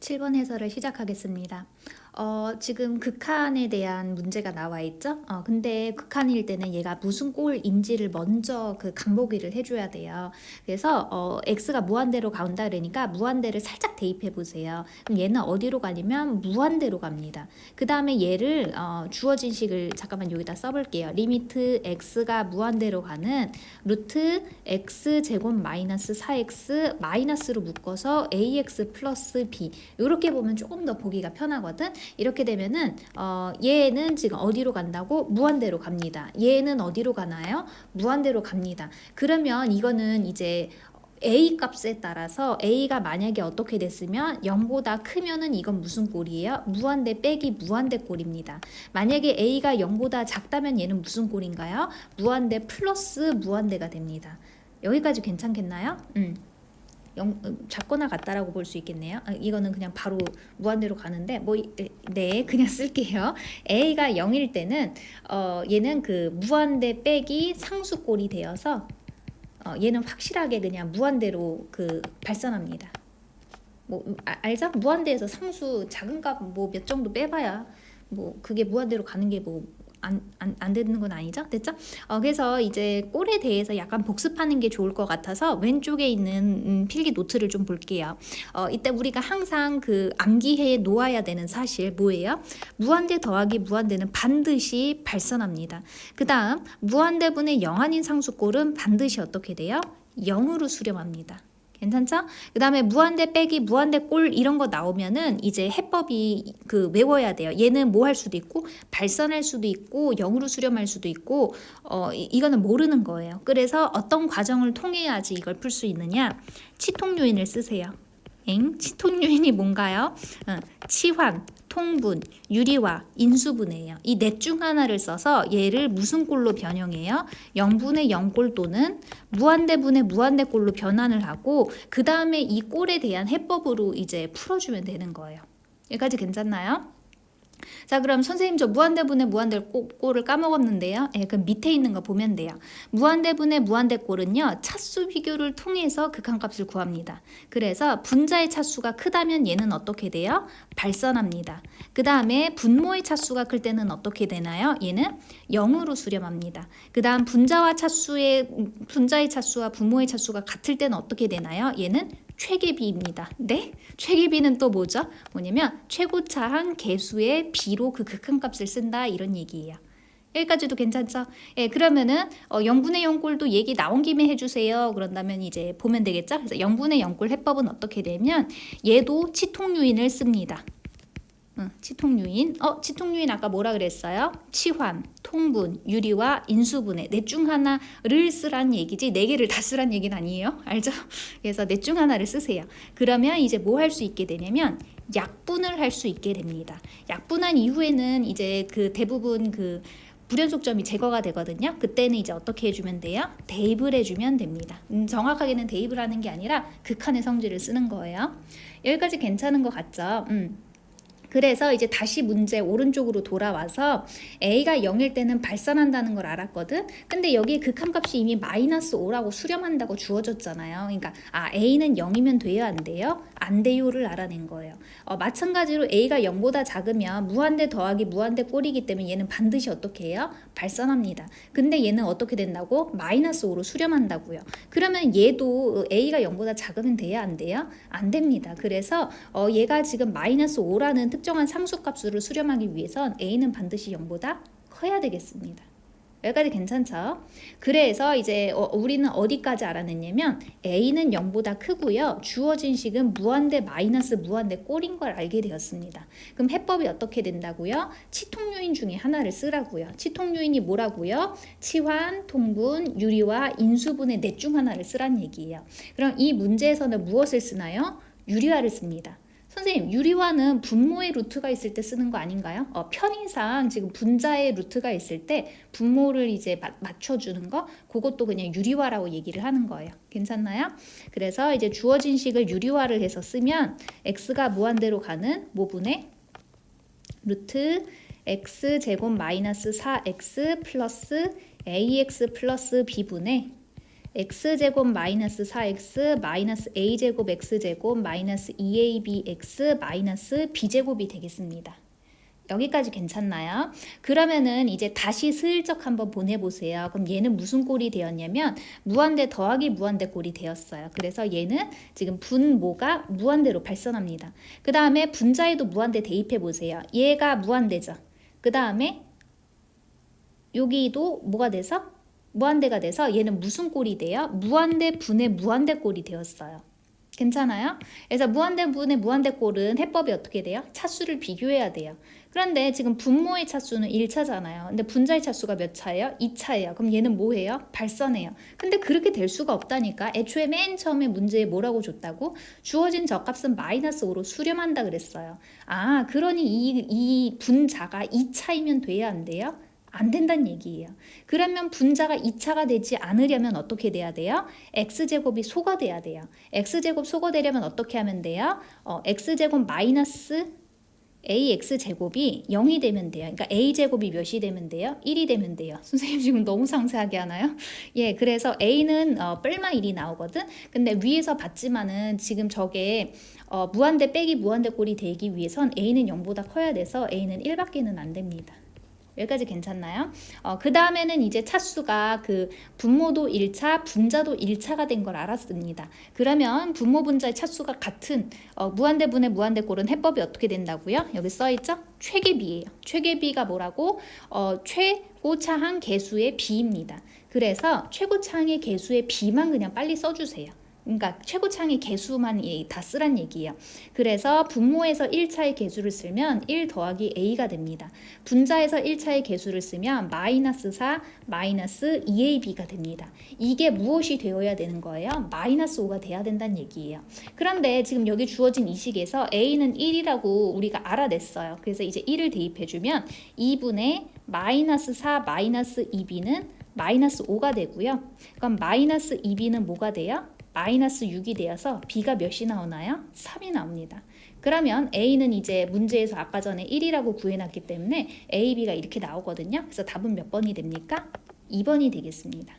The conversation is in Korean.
7번 해설을 시작하겠습니다. 지금 극한에 대한 문제가 나와 있죠? 근데 극한일 때는 얘가 무슨 꼴인지를 먼저 그 강보기를 해줘야 돼요. 그래서 x가 무한대로 간다 그러니까 무한대를 살짝 대입해 보세요. 그럼 얘는 어디로 가냐면 무한대로 갑니다. 그 다음에 얘를 주어진 식을 잠깐만 여기다 써볼게요. 리미트 x가 무한대로 가는 루트 x 제곱 마이너스 4x 마이너스로 묶어서 ax 플러스 b 이렇게 보면 조금 더 보기가 편하거든. 이렇게 되면은 얘는 지금 어디로 간다고? 무한대로 갑니다. 얘는 어디로 가나요? 무한대로 갑니다. 그러면 이거는 이제 a 값에 따라서 a가 만약에 어떻게 됐으면 0보다 크면은 이건 무슨 꼴이에요? 무한대 빼기 무한대 꼴입니다. 만약에 a가 0보다 작다면 얘는 무슨 꼴인가요? 무한대 플러스 무한대가 됩니다. 여기까지 괜찮겠나요? 작거나 같다라고 볼 수 있겠네요. 이거는 그냥 바로 무한대로 가는데 네 그냥 쓸게요. a가 0일 때는 얘는 그 무한대 빼기 상수꼴이 되어서 얘는 확실하게 그냥 무한대로 그 발산합니다. 알죠? 무한대에서 상수 작은 값 몇 정도 빼봐야 그게 무한대로 가는 게 안 되는 건 아니죠? 됐죠? 그래서 이제 꼴에 대해서 약간 복습하는 게 좋을 것 같아서 왼쪽에 있는 필기 노트를 좀 볼게요. 이때 우리가 항상 그 암기해 놓아야 되는 사실 뭐예요? 무한대 더하기 무한대는 반드시 발산합니다. 그 다음 무한대분의 0 아닌 상수꼴은 반드시 어떻게 돼요? 0으로 수렴합니다. 괜찮죠? 그 다음에 무한대 빼기 무한대 꼴 이런 거 나오면은 이제 해법이 외워야 돼요. 얘는 뭐 할 수도 있고 발산할 수도 있고 0으로 수렴할 수도 있고 이거는 모르는 거예요. 그래서 어떤 과정을 통해야지 이걸 풀 수 있느냐? 치통요인을 쓰세요. 치통요인이 뭔가요? 치환, 통분, 유리화, 인수분해예요. 이 넷 중 하나를 써서 얘를 무슨 꼴로 변형해요? 0분의 0꼴 또는 무한대분의 무한대꼴로 변환을 하고 그 다음에 이 꼴에 대한 해법으로 이제 풀어주면 되는 거예요. 여기까지 괜찮나요? 자, 그럼 선생님 저 무한대분의 무한대꼴을 까먹었는데요. 그럼 밑에 있는 거 보면 돼요. 무한대분의 무한대꼴은요. 차수 비교를 통해서 극한값을 구합니다. 그래서 분자의 차수가 크다면 얘는 어떻게 돼요? 발산합니다. 그 다음에 분모의 차수가 클 때는 어떻게 되나요? 얘는 0으로 수렴합니다. 그 다음 분자의 차수와 분모의 차수가 같을 때는 어떻게 되나요? 얘는 최계비입니다. 네? 최계비는 또 뭐죠? 뭐냐면 최고차항 개수의 비로 그 극한값을 쓴다 이런 얘기예요. 여기까지도 괜찮죠? 그러면은 0분의 0꼴도 얘기 나온 김에 해주세요. 그런다면 이제 보면 되겠죠? 그래서 0분의 0꼴 해법은 어떻게 되면 얘도 치통유인을 씁니다. 치통유인. 치통유인 아까 뭐라 그랬어요? 치환, 통분, 유리화, 인수분해. 넷 중 하나를 쓰란 얘기지 네 개를 다 쓰란 얘기는 아니에요. 알죠? 그래서 넷 중 하나를 쓰세요. 그러면 이제 뭐 할 수 있게 되냐면 약분을 할 수 있게 됩니다. 약분한 이후에는 이제 대부분 불연속점이 제거가 되거든요. 그때는 이제 어떻게 해주면 돼요? 대입을 해주면 됩니다. 정확하게는 대입을 하는 게 아니라 극한의 성질을 쓰는 거예요. 여기까지 괜찮은 것 같죠? 그래서 이제 다시 문제 오른쪽으로 돌아와서 a가 0일 때는 발산한다는 걸 알았거든. 근데 여기에 극한값이 이미 마이너스 5라고 수렴한다고 주어졌잖아요. 그러니까 a는 0이면 돼요? 안 돼요? 안 돼요를 알아낸 거예요. 마찬가지로 a가 0보다 작으면 무한대 더하기 무한대 꼴이기 때문에 얘는 반드시 어떻게 해요? 발산합니다. 근데 얘는 어떻게 된다고? 마이너스 5로 수렴한다고요. 그러면 얘도 a가 0보다 작으면 돼요? 안 돼요? 안 됩니다. 그래서 얘가 지금 마이너스 5라는 특정한 상수값수를 수렴하기 위해선 a는 반드시 0보다 커야 되겠습니다. 여기까지 괜찮죠? 그래서 이제 우리는 어디까지 알아냈냐면 a는 0보다 크고요. 주어진 식은 무한대 마이너스 무한대 꼴인 걸 알게 되었습니다. 그럼 해법이 어떻게 된다고요? 치통요인 중에 하나를 쓰라고요. 치통요인이 뭐라고요? 치환, 통분, 유리화, 인수분해 넷 중 하나를 쓰란 얘기예요. 그럼 이 문제에서는 무엇을 쓰나요? 유리화를 씁니다. 선생님, 유리화는 분모의 루트가 있을 때 쓰는 거 아닌가요? 편의상 지금 분자의 루트가 있을 때 분모를 이제 맞춰주는 거, 그것도 그냥 유리화라고 얘기를 하는 거예요. 괜찮나요? 그래서 이제 주어진 식을 유리화를 해서 쓰면 x가 무한대로 가는 모분의 루트 x 제곱 마이너스 4x 플러스 ax 플러스 b분의 x제곱 마이너스 4x 마이너스 a제곱 x제곱 마이너스 2abx 마이너스 b제곱이 되겠습니다. 여기까지 괜찮나요? 그러면은 이제 다시 슬쩍 한번 보내보세요. 그럼 얘는 무슨 꼴이 되었냐면 무한대 더하기 무한대 꼴이 되었어요. 그래서 얘는 지금 분모가 무한대로 발생합니다. 그 다음에 분자에도 무한대 대입해 보세요. 얘가 무한대죠. 그 다음에 여기도 뭐가 돼서? 무한대가 돼서 얘는 무슨 꼴이 돼요? 무한대 분의 무한대 꼴이 되었어요. 괜찮아요? 그래서 무한대 분의 무한대 꼴은 해법이 어떻게 돼요? 차수를 비교해야 돼요. 그런데 지금 분모의 차수는 1차잖아요. 근데 분자의 차수가 몇 차예요? 2차예요. 그럼 얘는 뭐예요? 발선해요. 근데 그렇게 될 수가 없다니까. 애초에 맨 처음에 문제에 뭐라고 줬다고? 주어진 적값은 마이너스 5로 수렴한다 그랬어요. 아, 그러니 이 분자가 2차이면 돼야 안 돼요? 안 된다는 얘기예요. 그러면 분자가 2차가 되지 않으려면 어떻게 돼야 돼요? x제곱이 소거돼야 돼요. x제곱 소거되려면 어떻게 하면 돼요? x제곱 마이너스 ax제곱이 0이 되면 돼요. 그러니까 a제곱이 몇이 되면 돼요? 1이 되면 돼요. 선생님 지금 너무 상세하게 하나요? 예, 그래서 a는 뿔마 1이 나오거든. 근데 위에서 봤지만은 지금 저게 무한대 빼기 무한대 꼴이 되기 위해선 a는 0보다 커야 돼서 a는 1밖에는 안 됩니다. 여기까지 괜찮나요? 그 다음에는 이제 차수가 그 분모도 1차, 분자도 1차가 된 걸 알았습니다. 그러면 분모 분자의 차수가 같은 무한대분의 무한대꼴은 해법이 어떻게 된다고요? 여기 써있죠? 최계비예요. 최계비가 뭐라고? 최고차항 계수의 비입니다. 그래서 최고차항의 계수의 비만 그냥 빨리 써주세요. 그러니까 최고차항의 계수만 다 쓰란 얘기예요. 그래서 분모에서 1차의 계수를 쓰면 1 더하기 a가 됩니다. 분자에서 1차의 계수를 쓰면 마이너스 4 마이너스 2ab가 됩니다. 이게 무엇이 되어야 되는 거예요? 마이너스 5가 돼야 된다는 얘기예요. 그런데 지금 여기 주어진 이 식에서 a는 1이라고 우리가 알아냈어요. 그래서 이제 1을 대입해주면 2분의 마이너스 4 마이너스 2b는 마이너스 5가 되고요. 그럼 마이너스 2b는 뭐가 돼요? 마이너스 6이 되어서 b가 몇이 나오나요? 3이 나옵니다. 그러면 a는 이제 문제에서 아까 전에 1이라고 구해놨기 때문에 a, b가 이렇게 나오거든요. 그래서 답은 몇 번이 됩니까? 2번이 되겠습니다.